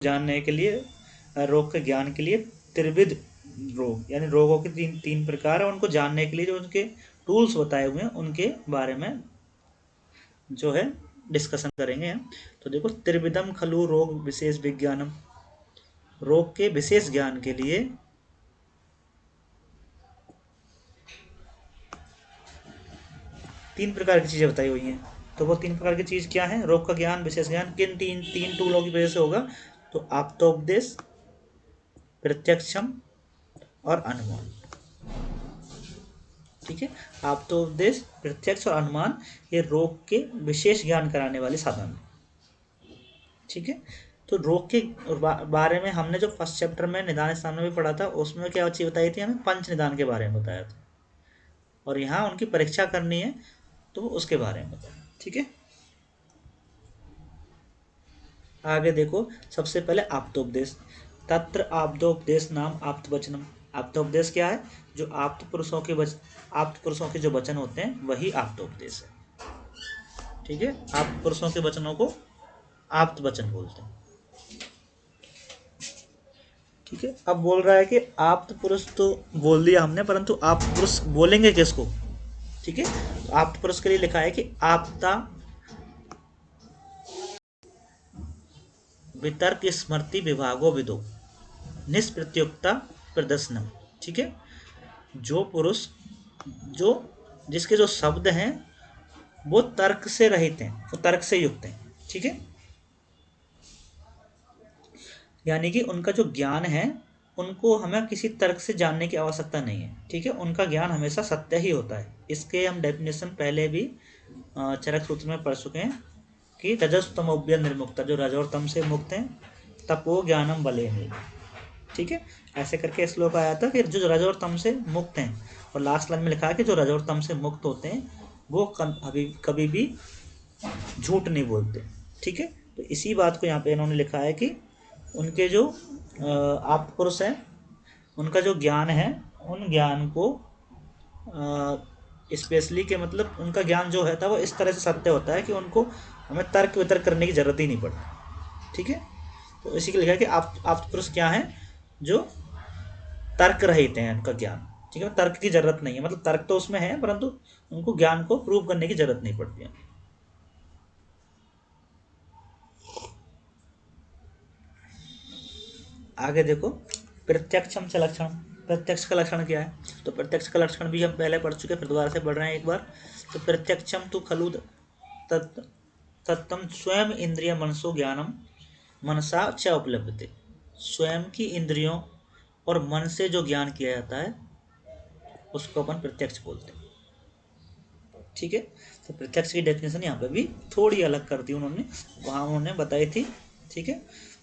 जानने के लिए, रोग के ज्ञान के लिए त्रिविध रोग यानी रोगों के तीन प्रकार है, उनको जानने के लिए जो उनके टूल्स बताए हुए हैं उनके बारे में जो है डिस्कशन करेंगे। तो देखो, त्रिविधम खलु रोग विशेष विज्ञानम, रोग के विशेष ज्ञान के लिए तीन प्रकार की चीजें बताई हुई हैं। तो वो तीन प्रकार की चीज क्या है? रोग का ज्ञान, विशेष ज्ञान किन तीन तीन टूलों की वजह से होगा? तो आप्तोपदेश, प्रत्यक्षम और अनुमान। ठीक है, आप्तोपदेश, प्रत्यक्ष और अनुमान ये रोग के विशेष ज्ञान कराने वाले साधन हैं। ठीक है, तो रोग के बारे में हमने जो फर्स्ट चैप्टर में निदान स्थान में भी पढ़ा था, उसमें क्या चीज बताई थी? हमें पंच निदान के बारे में बताया था, और यहाँ उनकी परीक्षा करनी है तो उसके बारे में बताया। ठीक है, आगे देखो, सबसे पहले आप्तोपदेश। तत्र आप्तोपदेश नाम आप्तवचनम। आप्तोपदेश क्या है? जो आप्त पुरुषों के जो वचन होते हैं वही आप्तोपदेश है। ठीक है, आप्त पुरुषों के वचनों को आप्त वचन बोलते हैं। ठीक है, अब बोल रहा है कि आप्त पुरुष तो बोल दिया हमने, परंतु आप्त पुरुष बोलेंगे किसको? ठीक है, तो आप्त पुरुष के लिए लिखा है कि आप्ता वितर्क स्मृति विभागो विदो निष्प्रत्युक्ता प्रदर्शनम। ठीक है, जो पुरुष जो जिसके जो शब्द हैं वो तर्क से रहित हैं, वो तर्क से युक्त हैं। ठीक है, यानी कि उनका जो ज्ञान है उनको हमें किसी तर्क से जानने की आवश्यकता नहीं है। ठीक है, उनका ज्ञान हमेशा सत्य ही होता है। इसके हम डेफिनेशन पहले भी चरक सूत्र में पढ़ चुके हैं कि रजस्तमोभ्य निर्मुक्ता, जो रज और तम से मुक्त हैं, तपो ज्ञानम बलेन। ठीक है, ऐसे करके श्लोक आया था कि जो रज और तम से मुक्त हैं, और लास्ट लाइन में लिखा है कि जो रज और तम से मुक्त होते हैं वो कभी भी झूठ नहीं बोलते। ठीक है, तो इसी बात को यहाँ पे इन्होंने लिखा है कि उनके जो आप पुरुष हैं उनका जो ज्ञान है, उन ज्ञान को स्पेशली के मतलब उनका ज्ञान जो है था वो इस तरह से सत्य होता है कि उनको हमें तर्क वितर्क करने की जरूरत ही नहीं पड़ती। ठीक है, तो इसी के लिखा है कि आप पुरुष क्या है? जो तर्क रहित हैं उनका ज्ञान। ठीक है, तर्क की जरूरत नहीं है, मतलब तर्क तो उसमें है परंतु उनको ज्ञान को प्रूव करने की जरूरत नहीं पड़ती है। आगे देखो, प्रत्यक्षम च लक्षण। प्रत्यक्ष का लक्षण क्या है? तो प्रत्यक्ष का लक्षण भी हम पहले पढ़ चुके, फिर दोबारा से पढ़ रहे हैं एक बार। तो प्रत्यक्षम तो खलु तत्तम स्वयं इंद्रिय मनसो ज्ञानम मनसा च उपलब्धते। स्वयं की इंद्रियों और मन से जो ज्ञान किया जाता है उसको अपन प्रत्यक्ष बोलते हैं। ठीक है, तो प्रत्यक्ष की डेफिनेशन यहाँ पे भी थोड़ी अलग कर दी उन्होंने, वहाँ उन्होंने बताई थी। ठीक है,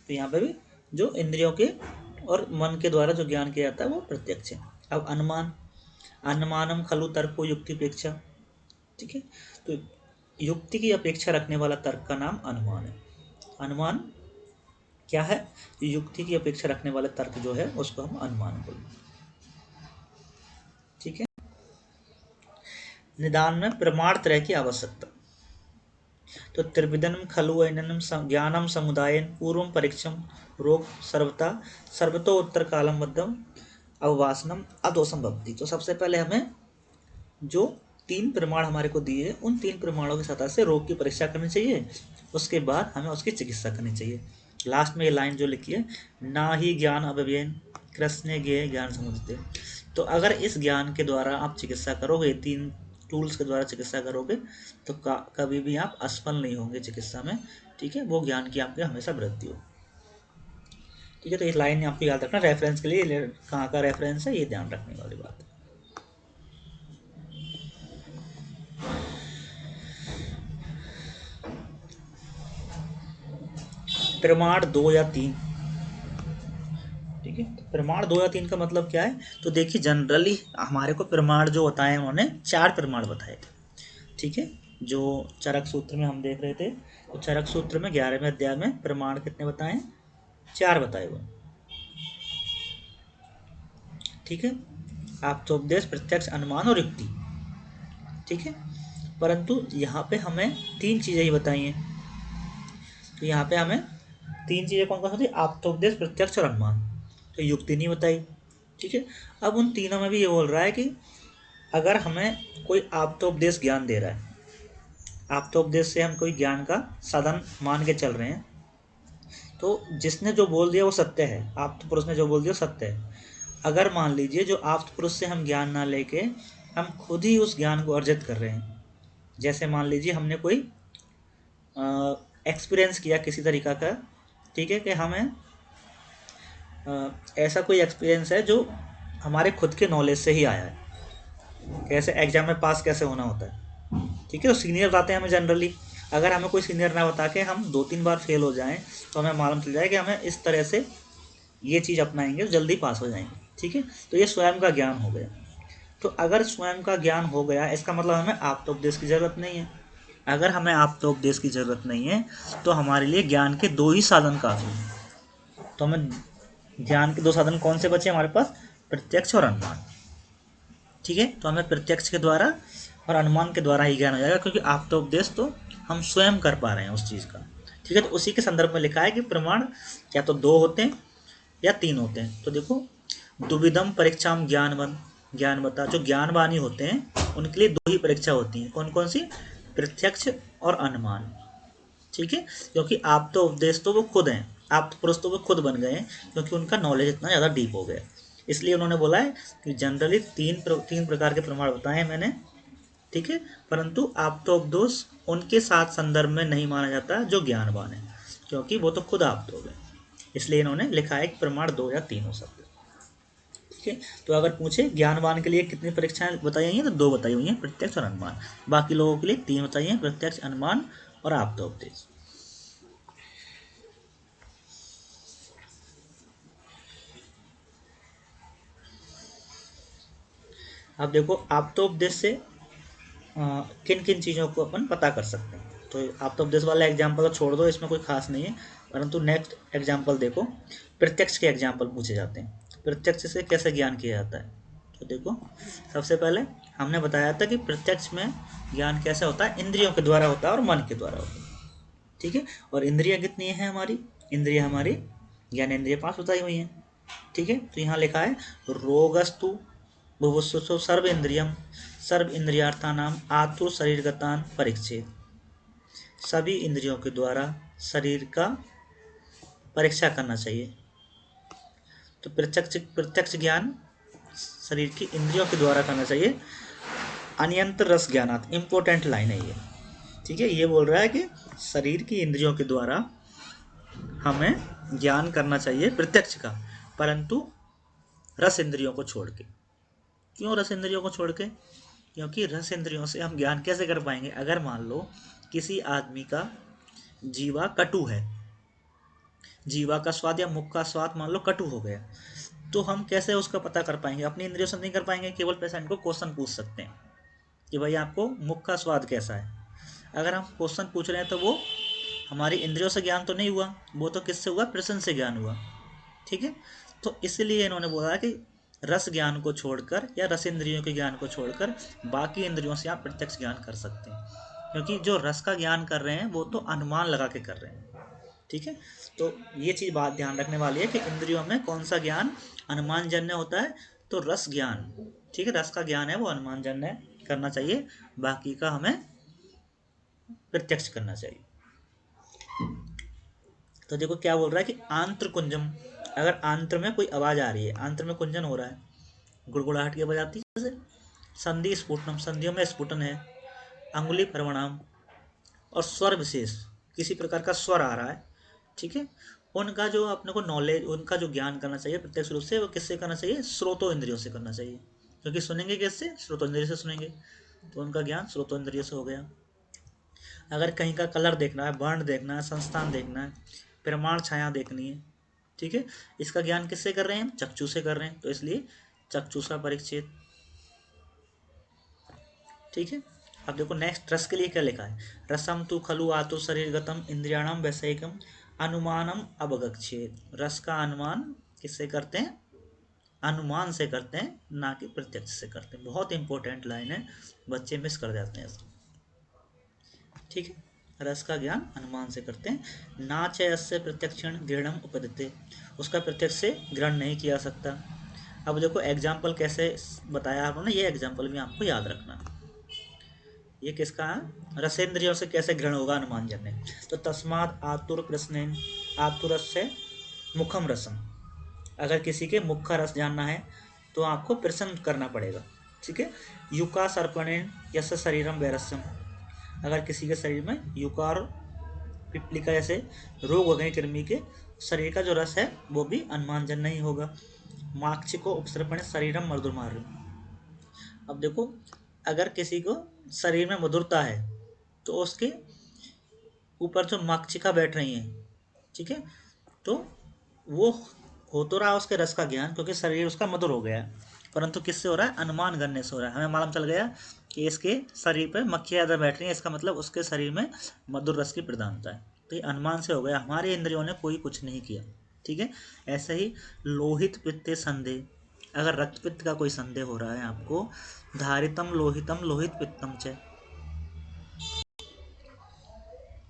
तो यहाँ पे भी जो इंद्रियों के और मन के द्वारा जो ज्ञान किया जाता है वो प्रत्यक्ष है। अब अनुमान, अनुमानम खलु तर्को युक्ति अपेक्षा। ठीक है, तो युक्ति की अपेक्षा रखने वाला तर्क का नाम अनुमान है। अनुमान क्या है? युक्ति की अपेक्षा रखने वाला तर्क जो है उसको हम अनुमान बोलते हैं। ठीक है, निदान में प्रमाण त्रय की आवश्यकता। तो त्रिविधनम खलु एननम ज्ञानम समुदायन पूर्वम परीक्षम रोग सर्वता सर्वतो उत्तर कालम मध्यम अववासनम अदोषम भक्ति। तो सबसे पहले हमें जो तीन प्रमाण हमारे को दिए उन तीन प्रमाणों के सहायता से रोग की परीक्षा करनी चाहिए, उसके बाद हमें उसकी चिकित्सा करनी चाहिए। लास्ट में ये लाइन जो लिखी है, ना ही ज्ञान अव्ययन कृष्ण ज्ञेय ज्ञान समुझते। तो अगर इस ज्ञान के द्वारा आप चिकित्सा करोगे, तीन टूल्स के द्वारा चिकित्सा करोगे, तो कभी भी आप असफल नहीं होंगे चिकित्सा में। ठीक है, वो ज्ञान की आपके हमेशा वृद्धि हो। ठीक है, तो इस लाइन आपको याद रखना, रेफरेंस के लिए कहाँ का रेफरेंस है ये ध्यान रखने वाली बात है। प्रमाण 2 या 3। ठीक है, तो प्रमाण 2 या 3 का मतलब क्या है? तो देखिए, जनरली हमारे को प्रमाण जो बताए उन्होंने 4 प्रमाण बताए थे। ठीक है, जो चरक सूत्र में हम देख रहे थे, तो चरक सूत्र में 11वें अध्याय में प्रमाण कितने बताए? 4 बताए हुए। ठीक है, आप्तोपदेश, प्रत्यक्ष, अनुमान और युक्ति। ठीक है, परंतु यहाँ पे हमें 3 चीजें ही बताई हैं। तो यहाँ पे हमें तीन चीजें कौन कौन सी होती है? आप्तोपदेश, प्रत्यक्ष और अनुमान। तो युक्ति नहीं बताई, ठीक है। अब उन तीनों में भी ये बोल रहा है कि अगर हमें कोई आप्तोपदेश ज्ञान दे रहा है, आप्तोपदेश से हम कोई ज्ञान का साधन मान के चल रहे हैं, तो जिसने जो बोल दिया वो सत्य है, आप्त पुरुष ने जो बोल दिया वो सत्य है। अगर मान लीजिए जो आप्त पुरुष से हम ज्ञान ना लेके हम खुद ही उस ज्ञान को अर्जित कर रहे हैं, जैसे मान लीजिए हमने कोई एक्सपीरियंस किया किसी तरीका का, ठीक है, कि हमें ऐसा कोई एक्सपीरियंस है जो हमारे खुद के नॉलेज से ही आया है, कैसे एग्जाम में पास कैसे होना होता है, ठीक है। तो सीनियर बताते हैं हमें जनरली, अगर हमें कोई सीनियर ना बता के हम 2-3 बार फेल हो जाएं तो हमें मालूम चल जाए कि हमें इस तरह से ये चीज़ अपनाएंगे तो जल्दी पास हो जाएंगे, ठीक है। तो ये स्वयं का ज्ञान हो गया। तो अगर स्वयं का ज्ञान हो गया इसका मतलब हमें आप्तोपदेश की ज़रूरत नहीं है। अगर हमें आप्तोपदेश की ज़रूरत नहीं है तो हमारे लिए ज्ञान के दो ही साधन काफ़ी हैं। तो हमें ज्ञान के दो साधन कौन से बचे हमारे पास? प्रत्यक्ष और अनुमान, ठीक है। तो हमें प्रत्यक्ष के द्वारा और अनुमान के द्वारा ही ज्ञान हो जाएगा, क्योंकि आप्तोपदेश तो हम स्वयं कर पा रहे हैं उस चीज़ का, ठीक है। तो उसी के संदर्भ में लिखा है कि प्रमाण या तो दो होते हैं या तीन होते हैं। तो देखो, दुविधम परीक्षाम ज्ञानवन, ज्ञानवता, जो ज्ञानवानी होते हैं उनके लिए दो ही परीक्षा होती हैं। कौन कौन सी? प्रत्यक्ष और अनुमान, ठीक है। क्योंकि आप तो उपदेश तो वो खुद हैं, आप तो पुरुष तो वो खुद बन गए हैं, क्योंकि उनका नॉलेज इतना ज़्यादा डीप हो गया। इसलिए उन्होंने बोला है कि जनरली तीन प्रकार के प्रमाण बताए हैं मैंने, ठीक है। परंतु आप तो उपदेश उनके साथ संदर्भ में नहीं माना जाता जो ज्ञानवान है, क्योंकि वो तो खुद आप तो हो गए। इसलिए इन्होंने लिखा है कि प्रमाण दो या तीन हो सकते, ठीक है। तो अगर पूछे ज्ञानवान के लिए कितनी परीक्षाएं बताई हुई हैं, तो दो बताई हुई हैं, प्रत्यक्ष और अनुमान। बाकी लोगों के लिए तीन बताई हैं, प्रत्यक्ष, अनुमान और आप्तोपदेश। अब देखो, आप्तोपदेश से किन किन चीज़ों को अपन पता कर सकते हैं। तो आप्तोपदेश वाला एग्जाम्पल तो छोड़ दो, इसमें कोई खास नहीं है, परंतु नेक्स्ट एग्जाम्पल देखो, प्रत्यक्ष के एग्जाम्पल पूछे जाते हैं। प्रत्यक्ष से कैसे ज्ञान किया जाता है? तो देखो, सबसे पहले हमने बताया था कि प्रत्यक्ष में ज्ञान कैसे होता है, इंद्रियों के द्वारा होता है और मन के द्वारा होता है, ठीक है। और इंद्रियां कितनी हैं हमारी? इंद्रियां हमारी ज्ञानेंद्रिय 5 बताई हुई हैं, ठीक है। तो यहाँ लिखा है रोगस्तु बुभुत्सु सर्व इंद्रियम सर्व इंद्रियार्थानाम आतुर शरीरगतान परीक्षित, सभी इंद्रियों के द्वारा शरीर का परीक्षा करना चाहिए। तो प्रत्यक्ष प्रत्यक्ष ज्ञान शरीर की इंद्रियों के द्वारा करना चाहिए। अनियंत्र रस ज्ञानात, इंपॉर्टेंट लाइन है ये, ठीक है। ये बोल रहा है कि शरीर की इंद्रियों के द्वारा हमें ज्ञान करना चाहिए प्रत्यक्ष का, परंतु रस इंद्रियों को छोड़ के। क्यों रस इंद्रियों को छोड़ के? क्योंकि रस इंद्रियों से हम ज्ञान कैसे कर पाएंगे? अगर मान लो किसी आदमी का जीवा कटु है, जीवा का स्वाद या मुख का स्वाद मान लो कटु हो गया, तो हम कैसे उसका पता कर पाएंगे? अपनी इंद्रियों से नहीं कर पाएंगे, केवल पेशेंट को क्वेश्चन पूछ सकते हैं कि भाई आपको मुख का स्वाद कैसा है। अगर हम क्वेश्चन पूछ रहे हैं तो वो हमारी इंद्रियों से ज्ञान तो नहीं हुआ, वो तो किससे हुआ? प्रश्न से ज्ञान हुआ, ठीक है। तो इसलिए इन्होंने बोला कि रस ज्ञान को छोड़कर या रस इंद्रियों के ज्ञान को छोड़कर बाकी इंद्रियों से आप प्रत्यक्ष ज्ञान कर सकते हैं, क्योंकि जो रस का ज्ञान कर रहे हैं वो तो अनुमान लगा के कर रहे हैं, ठीक है। तो ये चीज़ बात ध्यान रखने वाली है कि इंद्रियों में कौन सा ज्ञान अनुमान जन्य होता है, तो रस ज्ञान, ठीक है, रस का ज्ञान है वो अनुमान जन्य करना चाहिए, बाकी का हमें प्रत्यक्ष करना चाहिए। तो देखो क्या बोल रहा है कि आंत्र कुंजम, अगर आंत्र में कोई आवाज आ रही है, आंत्र में कुंजन हो रहा है, गुड़गुड़ाहट की आवाज आती है जैसे, संधि स्फुटनम, संधियों में स्फुटन है, अंगुली प्रवणाम, और स्वर विशेष, किसी प्रकार का स्वर आ रहा है, ठीक है। उनका जो अपने को नॉलेज, उनका जो ज्ञान करना चाहिए प्रत्यक्ष रूप से, वो किससे करना चाहिए? स्रोतो इंद्रियों से करना चाहिए, क्योंकि सुनेंगे किससे? स्रोतो इंद्रिय से सुनेंगे, तो उनका ज्ञान स्रोतो इंद्रिय से हो गया। अगर कहीं का कलर देखना है, वर्ण देखना है, संस्थान देखना है, प्रमाण छाया देखनी है, ठीक है, इसका ज्ञान किससे कर रहे हैं? चक्षु से कर रहे हैं, तो इसलिए चक्षुषा परीक्षित, ठीक है। अब देखो नेक्स्ट रस के लिए क्या लिखा है, रसम तु खलु आतु शरीरगतम इंद्रियाणम वैषयिकम अनुमानम अवगच्छेद, रस का अनुमान किससे करते हैं? अनुमान से करते हैं, ना कि प्रत्यक्ष से करते हैं। बहुत इंपॉर्टेंट लाइन है, बच्चे मिस कर जाते हैं इसको, ठीक है। रस का ज्ञान अनुमान से करते हैं। ना च यस्य प्रत्यक्षण ग्रहणम उपदिते, उसका प्रत्यक्ष से ग्रहण नहीं किया सकता। अब देखो एग्जाम्पल कैसे बताया आपने, ये एग्जाम्पल भी आपको याद रखना। ये किसका है? रसेंद्रियों से कैसे ग्रहण होगा अनुमान जन्य। तो तस्माद आतुर प्रश्न आतुरस से मुखम रसम, अगर किसी के मुख का रस जानना है तो आपको प्रश्न करना पड़ेगा। ठीक है। युका सर्पणेन यस शरीरम वैरस्यम, अगर किसी के शरीर में युका और पिपलिका जैसे रोग हो गए कृमि के, शरीर का जो रस है वो भी अनुमान जन्य नहीं होगा। माक्षिको उपसर्पण शरीरम मधुरमार्य, अब देखो अगर किसी को शरीर में मधुरता है तो उसके ऊपर जो माक्षिका बैठ रही है, ठीक है, तो वो हो तो रहा उसके रस का ज्ञान क्योंकि शरीर उसका मधुर हो गया है, परंतु किससे हो रहा है? अनुमान करने से हो रहा है। हमें मालूम चल गया कि इसके शरीर पर मक्खियाँ ज़्यादा बैठ रही है, इसका मतलब उसके शरीर में मधुर रस की प्रधानता है, तो ये अनुमान से हो गया, हमारे इंद्रियों ने कोई कुछ नहीं किया। ठीक है। ऐसे ही लोहित पित्ते संदेह, अगर रक्त पित्त का कोई संदेह हो रहा है आपको, धारितम लोहित पित्तम च,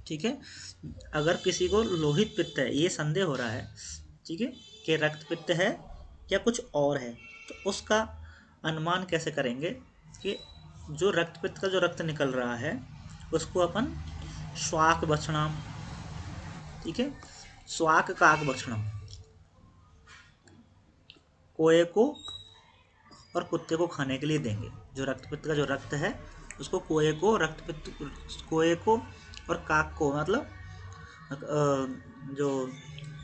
ठीक है, अगर किसी को लोहित पित्त है ये संदेह हो रहा है, ठीक है, कि रक्त पित्त है या कुछ और है, तो उसका अनुमान कैसे करेंगे कि जो रक्त पित्त का जो रक्त निकल रहा है उसको अपन श्वाक भक्षणम, ठीक है, श्वाक काक भक्षणम, कोए को और कुत्ते को खाने के लिए देंगे। जो रक्त पित्त का जो रक्त है उसको कोए को, रक्त पित्त कोए को और काक को, मतलब जो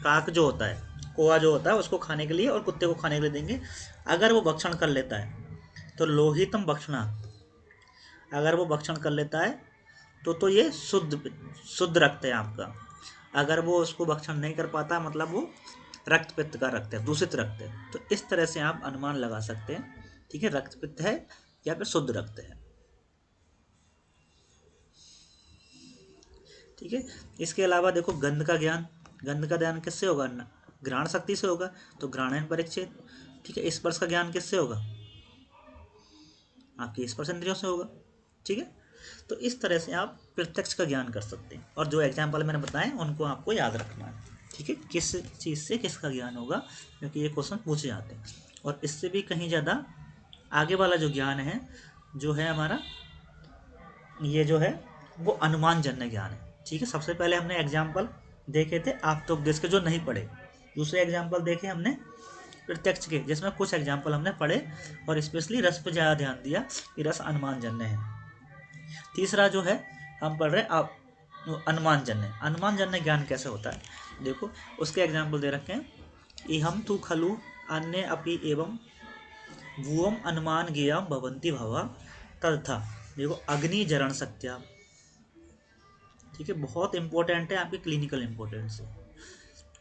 काक जो होता है, कोआ जो होता है उसको खाने के लिए और कुत्ते को खाने के लिए देंगे। अगर वो भक्षण कर लेता है तो लोहितम भक्षणा, अगर वो भक्षण कर लेता है तो ये शुद्ध रक्त है आपका। अगर वो उसको भक्षण नहीं कर पाता मतलब वो रक्त पित्त का रक्त है, दूषित रक्त है। तो इस तरह से आप अनुमान लगा सकते हैं, ठीक है, रक्त पित्त है या फिर शुद्ध रक्त है। ठीक है। इसके अलावा देखो गंध का ज्ञान, गंध का ज्ञान किससे होगा? घ्राण शक्ति से होगा, तो घ्राणेन परीक्षित। ठीक है। स्पर्श का ज्ञान किससे होगा? आपकी स्पर्श इंद्रियों से होगा। ठीक है। तो इस तरह से आप प्रत्यक्ष का ज्ञान कर सकते हैं, और जो एग्जाम्पल मैंने बताए उनको आपको याद रखना है। ठीक है, किस चीज़ से किसका ज्ञान होगा, क्योंकि ये क्वेश्चन पूछे जाते हैं। और इससे भी कहीं ज़्यादा आगे वाला जो ज्ञान है जो है हमारा, ये जो है वो अनुमान जन्य ज्ञान है। ठीक है। सबसे पहले हमने एग्जाम्पल देखे थे आप तो देश के जो नहीं पढ़े, दूसरे एग्जाम्पल देखे हमने प्रत्यक्ष के, जिसमें कुछ एग्जाम्पल हमने पढ़े और स्पेशली रस पे ज़्यादा ध्यान दिया कि रस अनुमान जन्य है। तीसरा जो है हम पढ़ रहे आप अनुमान जन्य। अनुमान जन्य ज्ञान कैसे होता है, देखो उसके एग्जाम्पल दे रखे हैं। इहम तु खलु अन्य अपि एवं भुवम अनुमान ज्ञेयम भवंती भवा तथा, देखो अग्नि जरण सत्या, ठीक है, बहुत इंपॉर्टेंट है आपके क्लिनिकल इंपॉर्टेंस से।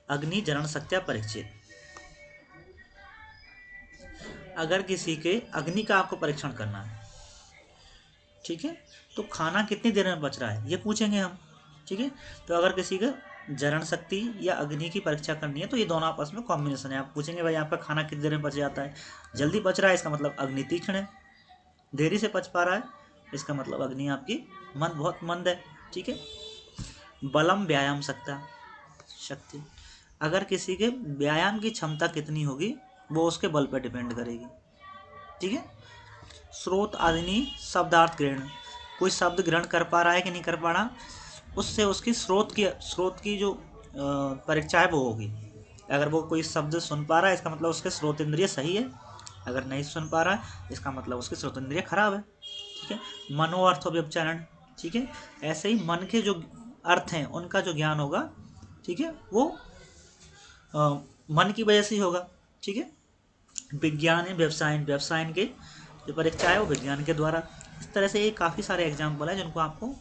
अग्नि जरण सत्या परीक्षित, अगर किसी के अग्नि का आपको परीक्षण करना है, ठीक है, तो खाना कितनी देर में बच रहा है ये पूछेंगे हम। ठीक है। तो अगर किसी का जरण शक्ति या अग्नि की परीक्षा करनी है तो ये दोनों आपस में कॉम्बिनेशन है। आप पूछेंगे भाई आपका खाना कितनी देर में बच जाता है, जल्दी बच रहा है इसका मतलब अग्नि तीक्ष्ण है, देरी से पच पा रहा है इसका मतलब अग्नि आपकी मन बहुत मंद है। ठीक है। बलम व्यायाम सकता शक्ति, अगर किसी के व्यायाम की क्षमता कितनी होगी वो उसके बल पर डिपेंड करेगी। ठीक है। स्रोत आदिनी शब्दार्थ ग्रहण, कोई शब्द ग्रहण कर पा रहा है कि नहीं कर पा रहा, उससे उसकी स्रोत की जो परीक्षा है वो होगी। अगर वो कोई शब्द सुन पा रहा है इसका मतलब उसके स्रोत इंद्रिय सही है, अगर नहीं सुन पा रहा है इसका मतलब उसके स्रोत इंद्रिय खराब है। ठीक है। मनोअर्थ व्यपचरण, ठीक है, ऐसे ही मन के जो अर्थ हैं उनका जो ज्ञान होगा, ठीक है, वो मन की वजह से ही होगा। ठीक है। विज्ञान है व्यवसायन के जो परीक्षा है वो विज्ञान के द्वारा। इस तरह से ये काफ़ी सारे एग्जाम्पल है जिनको आपको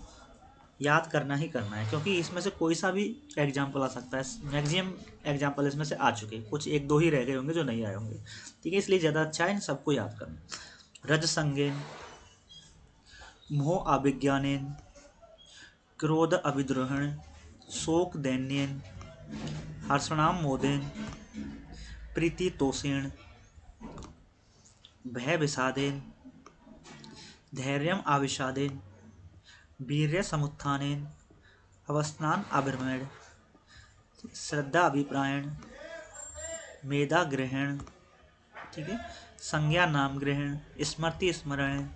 याद करना ही करना है, क्योंकि इसमें से कोई सा भी एग्जाम्पल आ सकता है। मैक्सिमम एग्जाम्पल इसमें से आ चुके हैं, कुछ एक दो ही रह गए होंगे जो नहीं आए होंगे। ठीक है। इसलिए ज़्यादा अच्छा है इन सबको याद करना। रज संज्ञेन, मोह अभिज्ञानेन, क्रोध अभिद्रोहण, शोक दैन्येन, हर्षणाम मोदेन, प्रीति तोषेण, भय विषादेन, धैर्यम आविषादेन, वीर्य समुत्थानेन, अवस्नान अभिर्मेण, श्रद्धा अभिप्रायण, मेधा ग्रहण, ठीक है, संज्ञा नाम ग्रहण, स्मृति स्मरण,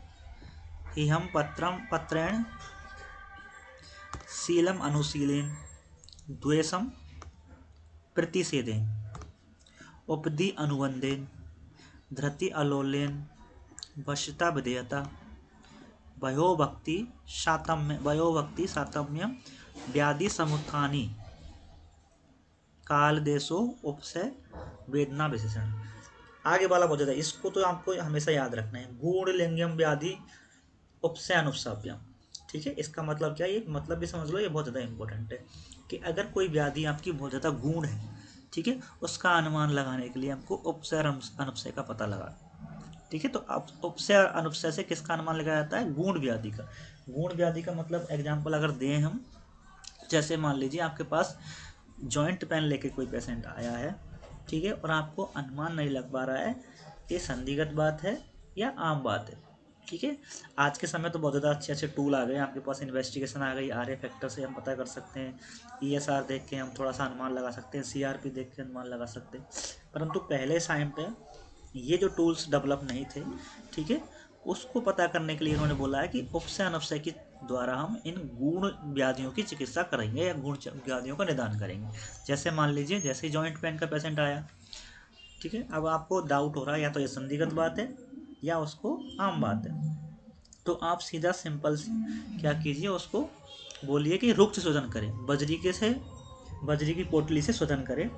इहम पत्रम पत्रेण, शीलम अनुशीलेन, द्वेषम प्रतिषेधेन, उपधि अनुबंधेन, धृति अलोलेन, वश्यता विधेयता, वयोभक्ति सातम्यम, व्याधि समुत्थानी, काल देशो उपसय वेदना विशेषण। आगे वाला बहुत ज्यादा, इसको तो आपको हमेशा याद रखना है। गूढ़ लिंगम व्याधि उपसय अनुपसाव्यम, ठीक है। इसका मतलब क्या है, ये मतलब भी समझ लो, ये बहुत ज़्यादा इंपॉर्टेंट है कि अगर कोई व्याधि आपकी बहुत ज़्यादा गूढ़ है, ठीक है, उसका अनुमान लगाने के लिए आपको उपसय और अनुपसय का पता लगा, ठीक है। तो अब उपसय और अनुपसय से किसका अनुमान लगाया जाता है, गूढ़ व्याधि का। गूढ़ व्याधि का मतलब एग्जाम्पल अगर दें हम, जैसे मान लीजिए आपके पास जॉइंट पेन लेके कोई पेशेंट आया है, ठीक है, और आपको अनुमान नहीं लग पा रहा है ये संदिग्ध बात है या आम बात है, ठीक है। आज के समय तो बहुत ज़्यादा अच्छे अच्छे टूल आ गए, आपके पास इन्वेस्टिगेशन आ गई, आरए फैक्टर से हम पता कर सकते हैं, ईएसआर देख के हम थोड़ा सा अनुमान लगा सकते हैं, सीआरपी देख के अनुमान लगा सकते हैं। परंतु पहले टाइम पे ये जो टूल्स डेवलप नहीं थे, ठीक है, उसको पता करने के लिए उन्होंने बोला है कि उपसय अनुपसय के द्वारा हम इन गूढ़ व्याधियों की चिकित्सा करेंगे या गूढ़ व्याधियों का निदान करेंगे। जैसे मान लीजिए, जैसे जॉइंट पेन का पेशेंट आया, ठीक है, अब आपको डाउट हो रहा है या तो ये संदिग्ध बात है या उसको आम बात है, तो आप सीधा सिंपल क्या कीजिए, उसको बोलिए कि रुक्ष शोधन करें, बजरी की पोटली से शोधन करें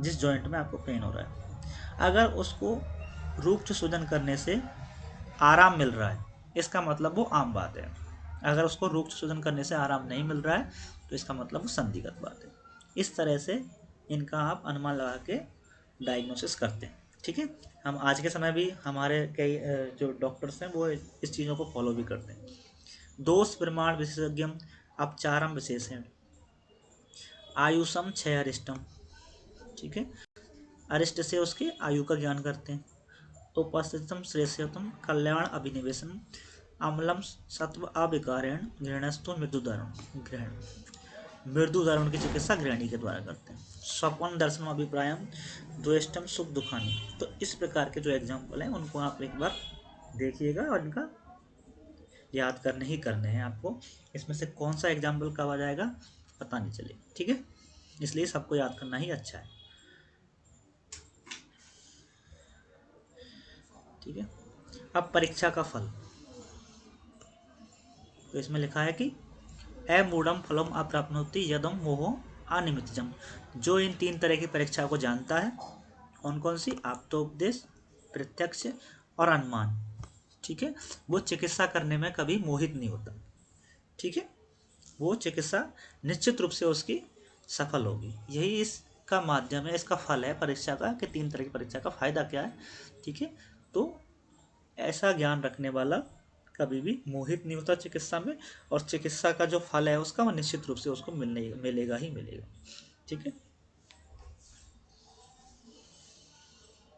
जिस जॉइंट में आपको पेन हो रहा है। अगर उसको रुक्ष शोधन करने से आराम मिल रहा है, इसका मतलब वो आम बात है। अगर उसको रुक्ष शोधन करने से आराम नहीं मिल रहा है, तो इसका मतलब वो संदिग्ध बात है। इस तरह से इनका आप अनुमान लगा के डायग्नोसिस करते हैं, ठीक है। हम आज के समय भी हमारे कई जो डॉक्टर्स हैं वो इस चीज़ों को फॉलो भी करते हैं। दोष प्रमाण विशेषज्ञ अपचारम विशेषण, आयुषम क्षय अरिष्टम, ठीक है, अरिष्ट से उसके आयु का ज्ञान करते हैं। उपस्थितम श्रेष्ठतम कल्याण अभिनिवेशम, अम्लम सत्व अविकारेण, घृणस्तु मृदुदारुण ग्रहण, मृदु दारुण की चिकित्सा गृहिणी के द्वारा करते हैं। स्वपन दर्शन अभिप्रायम, द्वेष्टम सुख दुखानी। तो इस प्रकार के जो एग्जाम्पल हैं उनको आप एक बार देखिएगा और इनका याद करने ही करने हैं आपको। इसमें से कौन सा एग्जाम्पल कब आ जाएगा पता नहीं चलेगा, ठीक है, इसलिए सबको याद करना ही अच्छा है, ठीक है। अब परीक्षा का फल, तो इसमें लिखा है कि अमूढ़म फलम अप्राप्नोति यदम मोहो अनिमितजम। जो इन 3 तरह की परीक्षा को जानता है, कौन कौन सी, आप्तोपदेश, प्रत्यक्ष और अनुमान, ठीक है, वो चिकित्सा करने में कभी मोहित नहीं होता, ठीक है, वो चिकित्सा निश्चित रूप से उसकी सफल होगी। यही इसका माध्यम है, इसका फल है परीक्षा का, कि 3 तरह की परीक्षा का फायदा क्या है, ठीक है। तो ऐसा ज्ञान रखने वाला कभी भी मोहित नहीं होता चिकित्सा में, और चिकित्सा का जो फल है उसका वो निश्चित रूप से उसको मिलेगा ही मिलेगा, ठीक है।